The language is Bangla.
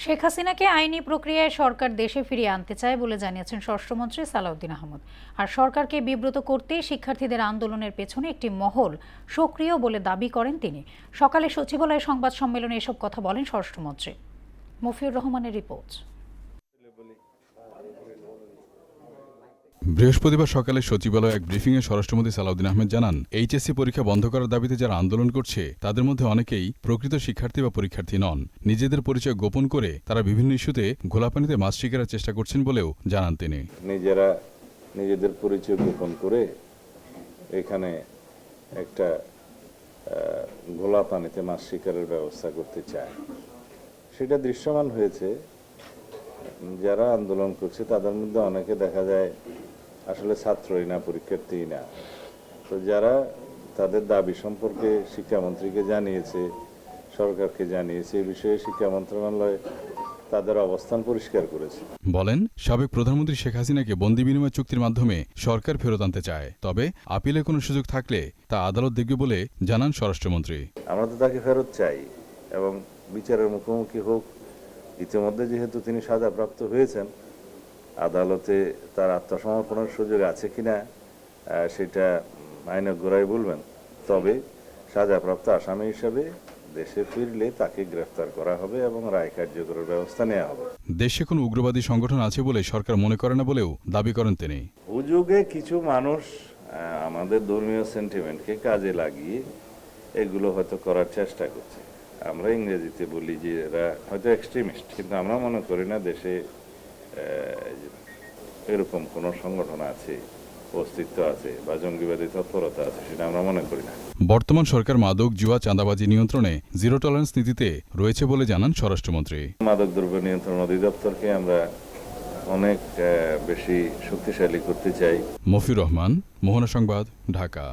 শেখ হাসিনাকে আইনি প্রক্রিয়ায় সরকার দেশে ফিরিয়ে আনতে চায় বলে জানিয়েছেন স্বরাষ্ট্রমন্ত্রী সালাউদ্দিন আহমেদ। আর সরকারকে বিব্রত করতে শিক্ষার্থীদের আন্দোলনের পেছনে একটি মহল সক্রিয় বলে দাবি করেন তিনি। সকালে সচিবালয়ে সংবাদ সম্মেলনে এসব কথা বলেন স্বরাষ্ট্রমন্ত্রী। মফিউর রহমানের রিপোর্ট। বৃহস্পতিবার সকালে সচিবালয়ে এক ব্রিফিংয়ে স্বরাষ্ট্রমন্ত্রী সালাউদ্দিন আহমেদ জানান, এইচএসসি পরীক্ষা বন্ধ করার দাবিতে যারা আন্দোলন করছে তাদের মধ্যে অনেকেই প্রকৃত শিক্ষার্থী বা পরীক্ষার্থী নন। নিজেদের পরিচয় গোপন করে তারা বিভিন্ন ইস্যুতে ঘোলাপানিতে মাছ শিকারের চেষ্টা করছেন বলেও জানান তিনি। নিজেরা নিজেদের পরিচয় গোপন করে এখানে একটা ঘোলা পানিতে মাছ শিকারের ব্যবস্থা করতে চায়, সেটা দৃশ্যমান হয়েছে। যারা আন্দোলন করছে তাদের মধ্যে অনেকে দেখা যায় আসলে ছাত্রই না, পরীক্ষার্থী না। তো যারা তাদের দাবি সম্পর্কে শিক্ষামন্ত্রীকে জানিয়েছে, সরকারকে জানিয়েছে, এই বিষয়ে শিক্ষা মন্ত্রণালয় তাদের অবস্থান পরিষ্কার করেছে। বলেন, সাবেক প্রধানমন্ত্রী শেখ হাসিনাকে বন্দি বিনিময় চুক্তির মাধ্যমে সরকার ফেরত আনতে চায়, তবে আপিলের কোনো সুযোগ থাকলে তা আদালত দেখবে বলে জানান স্বরাষ্ট্রমন্ত্রী। আমরা তো তাকে ফেরত চাই এবং বিচারের মুখোমুখি হোক। ইতিমধ্যে যেহেতু তিনি সাজাপ্রাপ্ত হয়েছেন, আদালতে তার আত্মসমর্পণের সুযোগ আছে কিনা সেটা আইনজ্ঞরাই বলবেন। তবে সাজাপ্রাপ্ত আসামি হিসাবে দেশে ফিরলে তাকে গ্রেফতার করা হবে এবং রায় কার্যকরের ব্যবস্থা নেওয়া হবে। দেশে কোনো উগ্রবাদী সংগঠন আছে বলে সরকার মনে করে না বলেও দাবি করেন তিনি। হুজুগে কিছু মানুষ আমাদের ধর্মীয় সেন্টিমেন্টকে কাজে লাগিয়ে এগুলো হয়তো করার চেষ্টা করছে। আমরা ইংরেজিতে বলি যে এরা হয়তো এক্সট্রিমিস্ট, কিন্তু আমরা মনে করি না দেশে এরকম কোনো সংগঠন আছে, অস্তিত্ব আছে বা জঙ্গিবাদী তৎপরতা আছে, সেটা আমরা মনে করি না। বর্তমান সরকার মাদক, জুয়া, চাঁদাবাজি নিয়ন্ত্রণে জিরো টলারেন্স নীতিতে রয়েছে বলে জানান স্বরাষ্ট্রমন্ত্রী। মাদকদ্রব্য নিয়ন্ত্রণ অধিদপ্তরকে আমরা অনেক বেশি শক্তিশালী করতে চাই। মফিউর রহমান, মোহনা সংবাদ, ঢাকা।